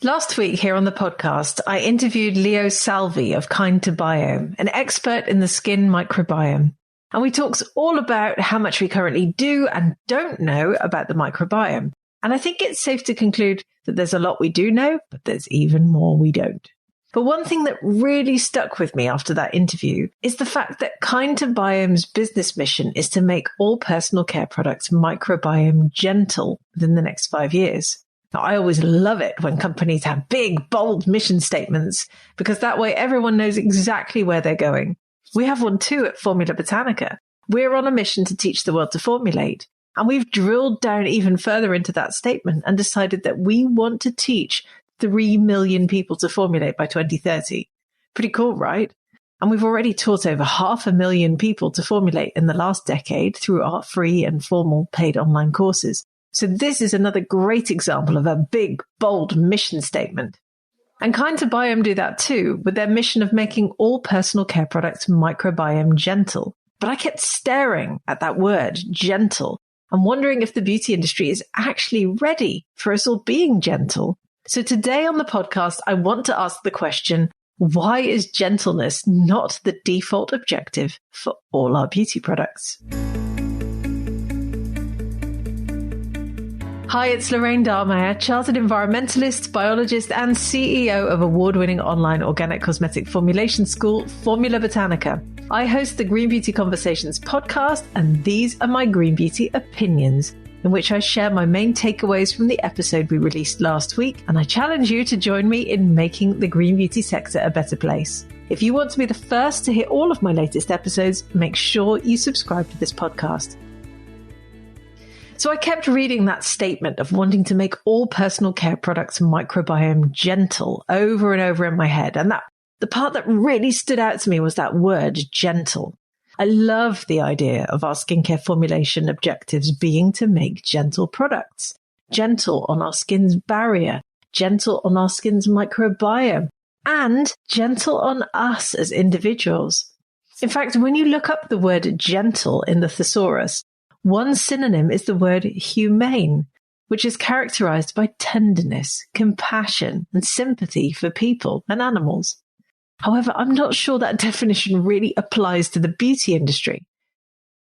Last week here on the podcast, I interviewed Leo Salvi of Kind to Biome, an expert in the skin microbiome. And we talked all about how much we currently do and don't know about the microbiome. And I think it's safe to conclude that there's a lot we do know, but there's even more we don't. But one thing that really stuck with me after that interview is the fact that Kind to Biome's business mission is to make all personal care products microbiome gentle within the next 5 years. Now, I always love it when companies have big, bold mission statements, because that way everyone knows exactly where they're going. We have one too at Formula Botanica. We're on a mission to teach the world to formulate. And we've drilled down even further into that statement and decided that we want to teach 3 million people to formulate by 2030. Pretty cool, right? And we've already taught over 500,000 people to formulate in the last decade through our free and formal paid online courses. So this is another great example of a big, bold mission statement. And Kind to Biome do that too, with their mission of making all personal care products microbiome gentle. But I kept staring at that word, gentle, and wondering if the beauty industry is actually ready for us all being gentle. So today on the podcast, I want to ask the question, why is gentleness not the default objective for all our beauty products? Hi, it's Lorraine Darmeyer, chartered environmentalist, biologist, and CEO of award-winning online organic cosmetic formulation school, Formula Botanica. I host the Green Beauty Conversations podcast, and these are my Green Beauty opinions, in which I share my main takeaways from the episode we released last week, and I challenge you to join me in making the green beauty sector a better place. If you want to be the first to hear all of my latest episodes, make sure you subscribe to this podcast. So I kept reading that statement of wanting to make all personal care products microbiome gentle over and over in my head. And the part that really stood out to me was that word gentle. I love the idea of our skincare formulation objectives being to make gentle products, gentle on our skin's barrier, gentle on our skin's microbiome, and gentle on us as individuals. In fact, when you look up the word gentle in the thesaurus, one synonym is the word humane, which is characterized by tenderness, compassion, and sympathy for people and animals. However, I'm not sure that definition really applies to the beauty industry.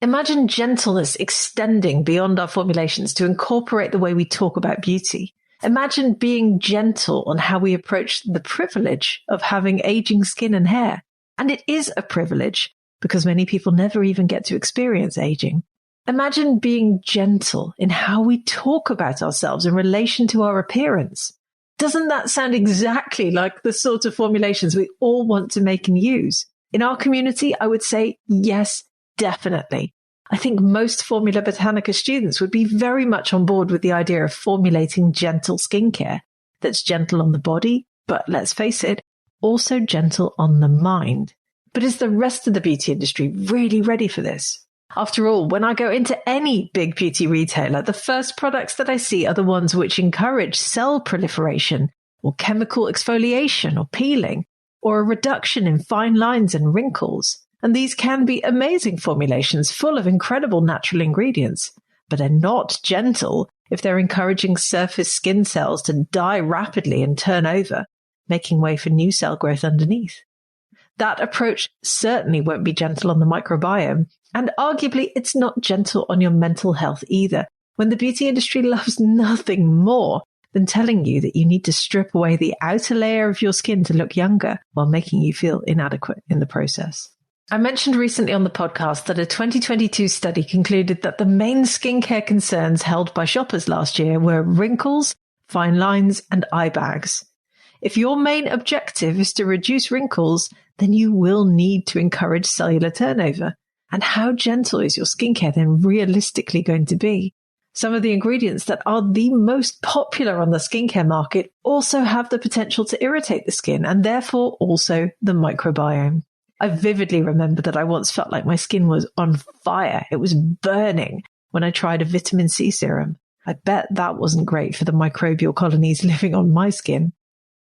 Imagine gentleness extending beyond our formulations to incorporate the way we talk about beauty. Imagine being gentle on how we approach the privilege of having aging skin and hair. And it is a privilege because many people never even get to experience aging. Imagine being gentle in how we talk about ourselves in relation to our appearance. Doesn't that sound exactly like the sort of formulations we all want to make and use? In our community, I would say yes, definitely. I think most Formula Botanica students would be very much on board with the idea of formulating gentle skincare that's gentle on the body, but let's face it, also gentle on the mind. But is the rest of the beauty industry really ready for this? After all, when I go into any big beauty retailer, the first products that I see are the ones which encourage cell proliferation or chemical exfoliation or peeling or a reduction in fine lines and wrinkles. And these can be amazing formulations full of incredible natural ingredients, but they're not gentle if they're encouraging surface skin cells to die rapidly and turn over, making way for new cell growth underneath. That approach certainly won't be gentle on the microbiome, and arguably it's not gentle on your mental health either, when the beauty industry loves nothing more than telling you that you need to strip away the outer layer of your skin to look younger while making you feel inadequate in the process. I mentioned recently on the podcast that a 2022 study concluded that the main skincare concerns held by shoppers last year were wrinkles, fine lines, and eye bags. If your main objective is to reduce wrinkles, then you will need to encourage cellular turnover. And how gentle is your skincare then realistically going to be? Some of the ingredients that are the most popular on the skincare market also have the potential to irritate the skin and therefore also the microbiome. I vividly remember that I once felt like my skin was on fire. It was burning when I tried a vitamin C serum. I bet that wasn't great for the microbial colonies living on my skin.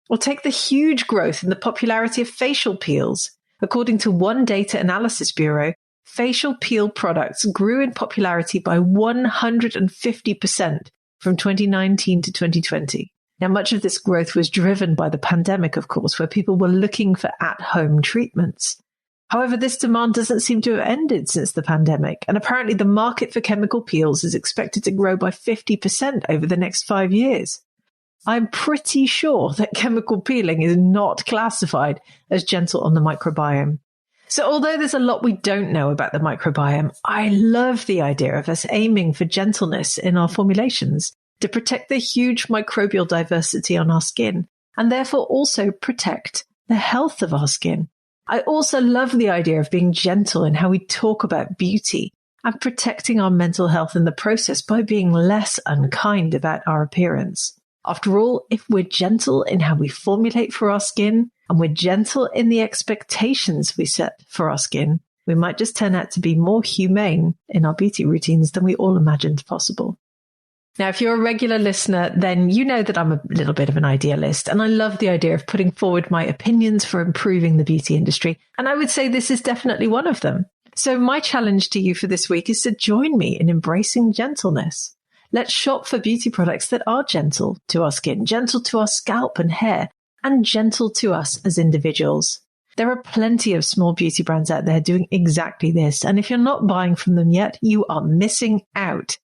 Or take the huge growth in the popularity of facial peels. According to one data analysis bureau, facial peel products grew in popularity by 150% from 2019 to 2020. Now, much of this growth was driven by the pandemic, of course, where people were looking for at-home treatments. However, this demand doesn't seem to have ended since the pandemic, and apparently the market for chemical peels is expected to grow by 50% over the next 5 years. I'm pretty sure that chemical peeling is not classified as gentle on the microbiome. So although there's a lot we don't know about the microbiome, I love the idea of us aiming for gentleness in our formulations to protect the huge microbial diversity on our skin, and therefore also protect the health of our skin. I also love the idea of being gentle in how we talk about beauty and protecting our mental health in the process by being less unkind about our appearance. After all, if we're gentle in how we formulate for our skin, and we're gentle in the expectations we set for our skin, we might just turn out to be more humane in our beauty routines than we all imagined possible. Now, if you're a regular listener, then you know that I'm a little bit of an idealist, and I love the idea of putting forward my opinions for improving the beauty industry. And I would say this is definitely one of them. So my challenge to you for this week is to join me in embracing gentleness. Let's shop for beauty products that are gentle to our skin, gentle to our scalp and hair, and gentle to us as individuals. There are plenty of small beauty brands out there doing exactly this. And if you're not buying from them yet, you are missing out.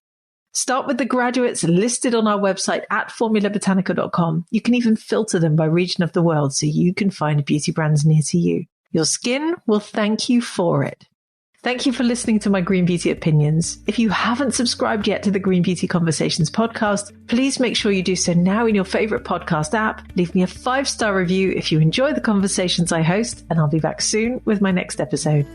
Start with the graduates listed on our website at formulabotanica.com. You can even filter them by region of the world so you can find beauty brands near to you. Your skin will thank you for it. Thank you for listening to my Green Beauty Opinions. If you haven't subscribed yet to the Green Beauty Conversations podcast, please make sure you do so now in your favorite podcast app. Leave me a 5-star review if you enjoy the conversations I host, and I'll be back soon with my next episode.